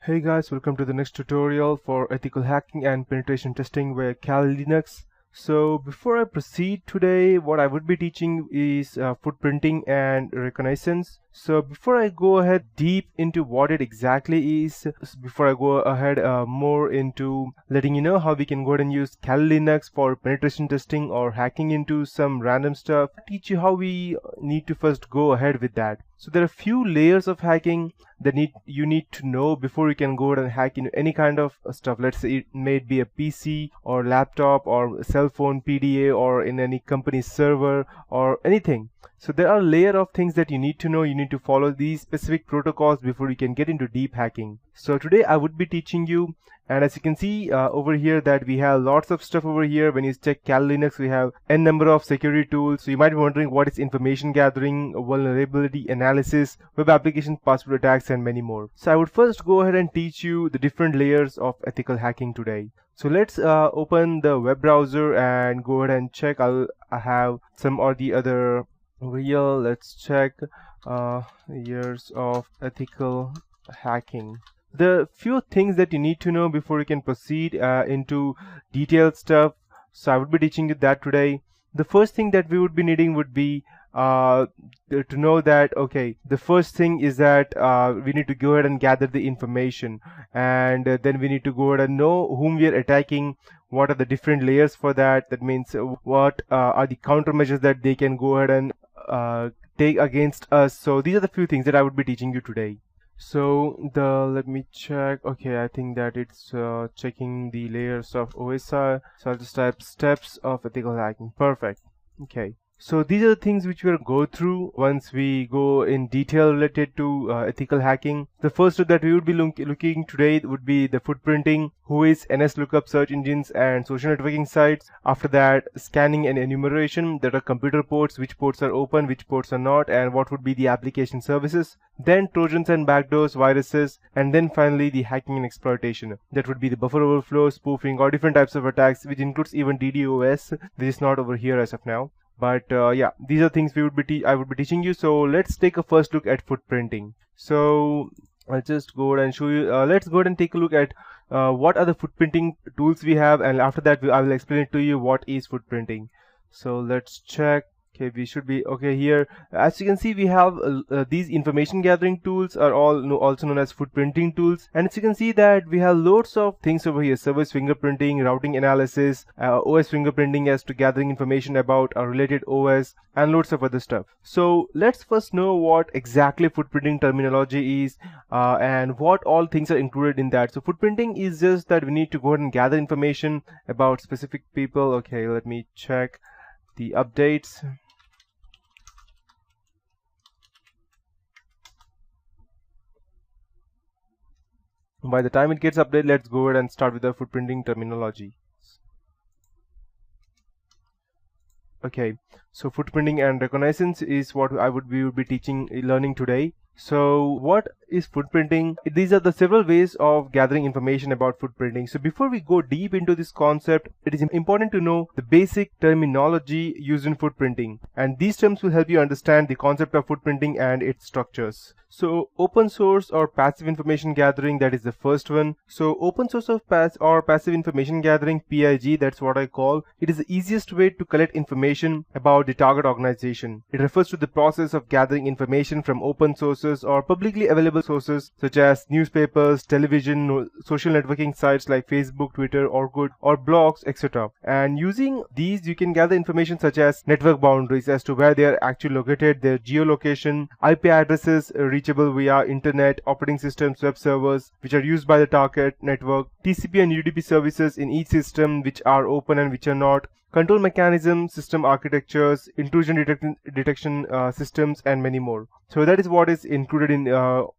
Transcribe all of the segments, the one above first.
Hey guys, welcome to the next tutorial for ethical hacking and penetration testing with Kali Linux. So before I proceed today, what I would be teaching is footprinting and reconnaissance. So before I go ahead deep into what it exactly is, before I go ahead more into letting you know how we can go ahead and use Kali Linux for penetration testing or hacking into some random stuff, I'll teach you how we need to first go ahead with that. So there are a few layers of hacking that you need to know before you can go ahead and hack into any kind of stuff. Let's say it may be a PC or laptop or cell phone PDA or in any company server or anything. So there are a layer of things that you need to know. You need to follow these specific protocols before you can get into deep hacking. So today I would be teaching you, and as you can see over here that we have lots of stuff over here. When you check Kali Linux, we have n number of security tools. So you might be wondering what is information gathering, vulnerability analysis, web application password attacks, and many more. So I would first go ahead and teach you the different layers of ethical hacking today. So let's open the web browser and go ahead and check. I have some or the other over here. Let's check years of ethical hacking. There are few things that you need to know before you can proceed into detailed stuff. So I would be teaching you that today. The first thing that we would be needing would be to know that, okay, the first thing is that we need to go ahead and gather the information, and then we need to go ahead and know whom we are attacking, what are the different layers for that. That means what are the countermeasures that they can go ahead and take against us. So these are the few things that I would be teaching you today. So let me check. Okay, I think that it's checking the layers of OSI. So I'll just type steps of ethical hacking. Perfect. Okay. So these are the things which we'll go through once we go in detail related to ethical hacking. The first step that we would be looking today would be the footprinting, who is NSLOOKUP search engines and social networking sites. After that, scanning and enumeration, that are computer ports, which ports are open, which ports are not, and what would be the application services. Then trojans and backdoors, viruses, and then finally the hacking and exploitation. That would be the buffer overflow, spoofing, or different types of attacks, which includes even DDoS. This is not over here as of now. But yeah, these are things I would be teaching you. So let's take a first look at footprinting. So I'll just go ahead and show you. Let's go ahead and take a look at what are the footprinting tools we have, and after that I will explain it to you what is footprinting. So let's check. Okay, we should be okay here. As you can see, we have these information gathering tools are all also known as footprinting tools. And as you can see that we have loads of things over here: service fingerprinting, routing analysis, OS fingerprinting as to gathering information about a related OS, and loads of other stuff. So let's first know what exactly footprinting terminology is and what all things are included in that. So footprinting is just that we need to go ahead and gather information about specific people. Okay, let me check the updates. By the time it gets updated, let's go ahead and start with the footprinting terminology. Okay, so footprinting and reconnaissance is what we would be learning today. So what is footprinting? These are the several ways of gathering information about footprinting. So before we go deep into this concept, it is important to know the basic terminology used in footprinting, and these terms will help you understand the concept of footprinting and its structures. So open source or passive information gathering, that is the first one. So open source or passive information gathering, PIG, that's what I call. It is the easiest way to collect information about the target organization. It refers to the process of gathering information from open sources or publicly available sources such as newspapers, television, social networking sites like Facebook, Twitter, Orkut, or blogs, etc. And using these, you can gather information such as network boundaries as to where they are actually located, their geolocation, IP addresses reachable via internet, operating systems, web servers which are used by the target network, TCP and UDP services in each system which are open and which are not, control mechanisms, system architectures, intrusion detection systems, and many more. So that is what is included in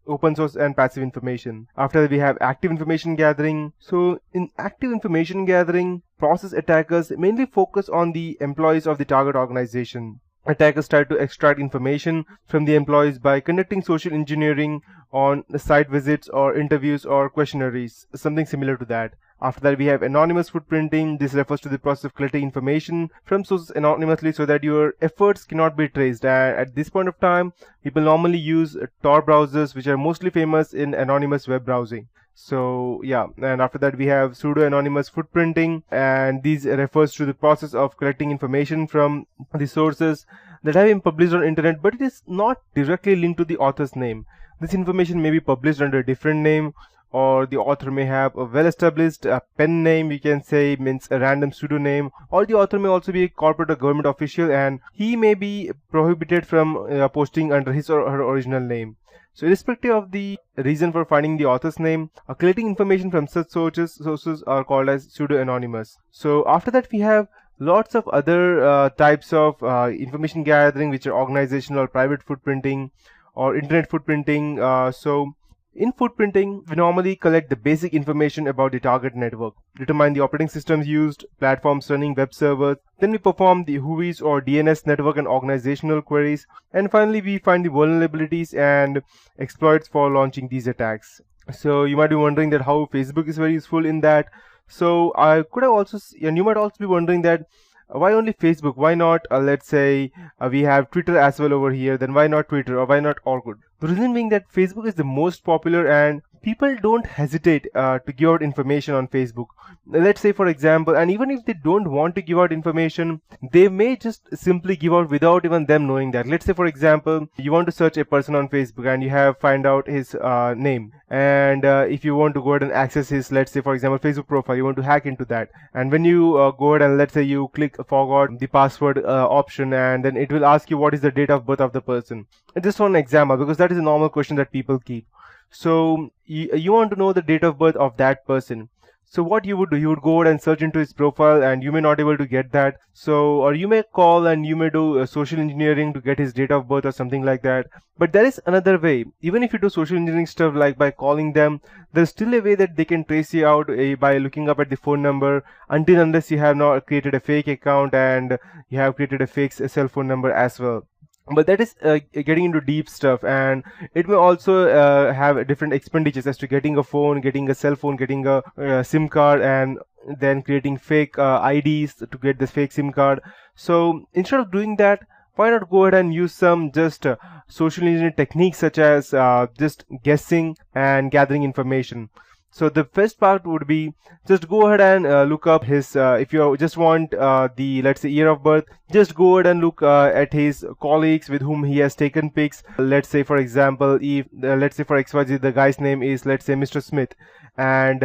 open source and passive information. After that, we have active information gathering. So in active information gathering, process attackers mainly focus on the employees of the target organization. Attackers try to extract information from the employees by conducting social engineering on site visits or interviews or questionnaires, something similar to that. After that, we have anonymous footprinting. This refers to the process of collecting information from sources anonymously so that your efforts cannot be traced. At this point of time, people normally use Tor browsers, which are mostly famous in anonymous web browsing. So yeah, and after that we have pseudo-anonymous footprinting, and these refers to the process of collecting information from the sources that have been published on internet, but it is not directly linked to the author's name. This information may be published under a different name, or the author may have a well-established pen name, you can say, means a random pseudonym, or the author may also be a corporate or government official, and he may be prohibited from posting under his or her original name. So irrespective of the reason for finding the author's name, collecting information from such sources are called as pseudo-anonymous. So after that we have lots of other types of information gathering, which are organizational or private footprinting or internet footprinting. So in footprinting, we normally collect the basic information about the target network, determine the operating systems used, platforms running, web servers, then we perform the WHOIS or DNS network and organizational queries, and finally we find the vulnerabilities and exploits for launching these attacks. So you might be wondering that how Facebook is very useful in that. So I could have also, and you might also be wondering that why only Facebook? Why not, let's say, we have Twitter as well over here, then why not Twitter, or why not Orkut? The reason being that Facebook is the most popular and people don't hesitate to give out information on Facebook. Let's say, for example, and even if they don't want to give out information, they may just simply give out without even them knowing that. Let's say, for example, you want to search a person on Facebook and you have find out his name, and if you want to go ahead and access his, let's say, for example, Facebook profile, you want to hack into that, and when you go ahead and let's say you click forgot the password option, and then it will ask you what is the date of birth of the person. Just one example, because that is a normal question that people keep. So you want to know the date of birth of that person. So what you would do, you would go ahead and search into his profile, and you may not able to get that. So, or you may call and you may do social engineering to get his date of birth or something like that. But there is another way. Even if you do social engineering stuff like by calling them, there's still a way that they can trace you out by looking up at the phone number, until unless you have not created a fake account and you have created a fake cell phone number as well. But that is getting into deep stuff, and it may also have different expenditures as to getting a phone, getting a cell phone, getting a SIM card, and then creating fake IDs to get this fake SIM card. So instead of doing that, why not go ahead and use some just social engineering techniques, such as just guessing and gathering information. So the first part would be just go ahead and look up his, if you just want the, let's say, year of birth, just go ahead and look at his colleagues with whom he has taken pics. Let's say, for example, if, let's say for XYZ, the guy's name is, let's say, Mr. Smith, and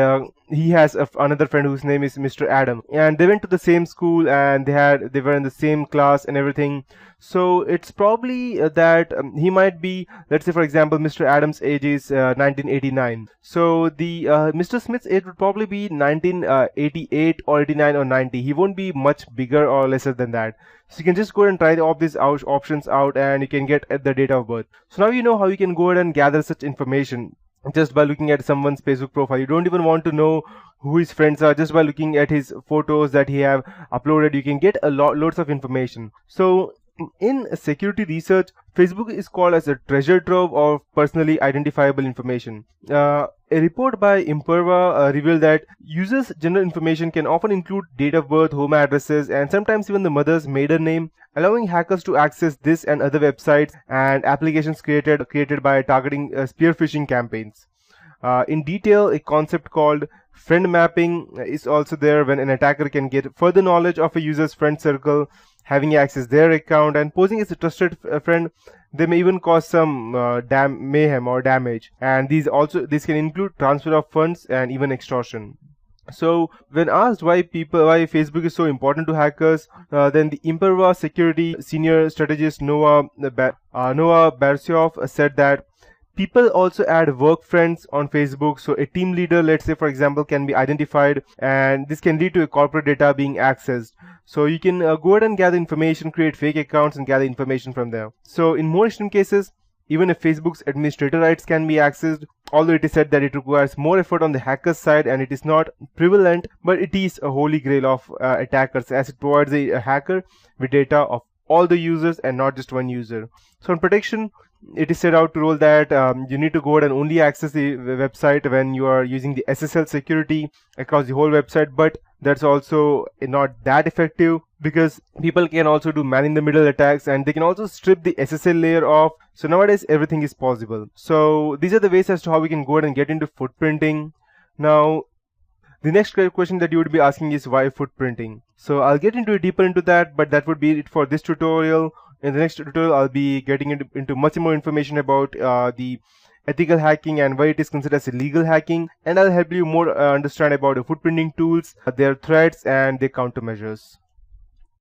he has another friend whose name is Mr. Adam, and they went to the same school, and they were in the same class and everything. So it's probably that he might be, let's say, for example, Mr. Adam's age is 1989. So the Mr. Smith's age would probably be 1988 or 89 or 90. He won't be much bigger or lesser than that. So you can just go ahead and try all these options out, and you can get at the date of birth. So now you know how you can go ahead and gather such information just by looking at someone's Facebook profile. You don't even want to know who his friends are. Just by looking at his photos that he have uploaded, you can get loads of information. So in security research, Facebook is called as a treasure trove of personally identifiable information. A report by Imperva revealed that users' general information can often include date of birth, home addresses, and sometimes even the mother's maiden name, allowing hackers to access this and other websites and applications created by targeting spear phishing campaigns. In detail, a concept called friend mapping is also there, when an attacker can get further knowledge of a user's friend circle, having access their account, and posing as a trusted friend. They may even cause some mayhem or damage, and these can include transfer of funds and even extortion. So when asked why Facebook is so important to hackers, then the Imperva security senior strategist Noah Barsioff said that people also add work friends on Facebook. So a team leader, let's say, for example, can be identified, and this can lead to a corporate data being accessed. So you can go ahead and gather information, create fake accounts, and gather information from there. So in more extreme cases, even if Facebook's administrator rights can be accessed, although it is said that it requires more effort on the hacker's side and it is not prevalent, but it is a holy grail of attackers, as it provides a hacker with data of all the users and not just one user. So in protection, it is set out to rule that you need to go ahead and only access the website when you are using the SSL security across the whole website, but that's also not that effective, because people can also do man-in-the-middle attacks, and they can also strip the SSL layer off. So nowadays everything is possible. So these are the ways as to how we can go ahead and get into footprinting. Now, the next question that you would be asking is why footprinting. So I'll get deeper into that, but that would be it for this tutorial. In the next tutorial, I'll be getting into much more information about the ethical hacking and why it is considered as illegal hacking, and I'll help you more understand about the footprinting tools, their threats, and their countermeasures.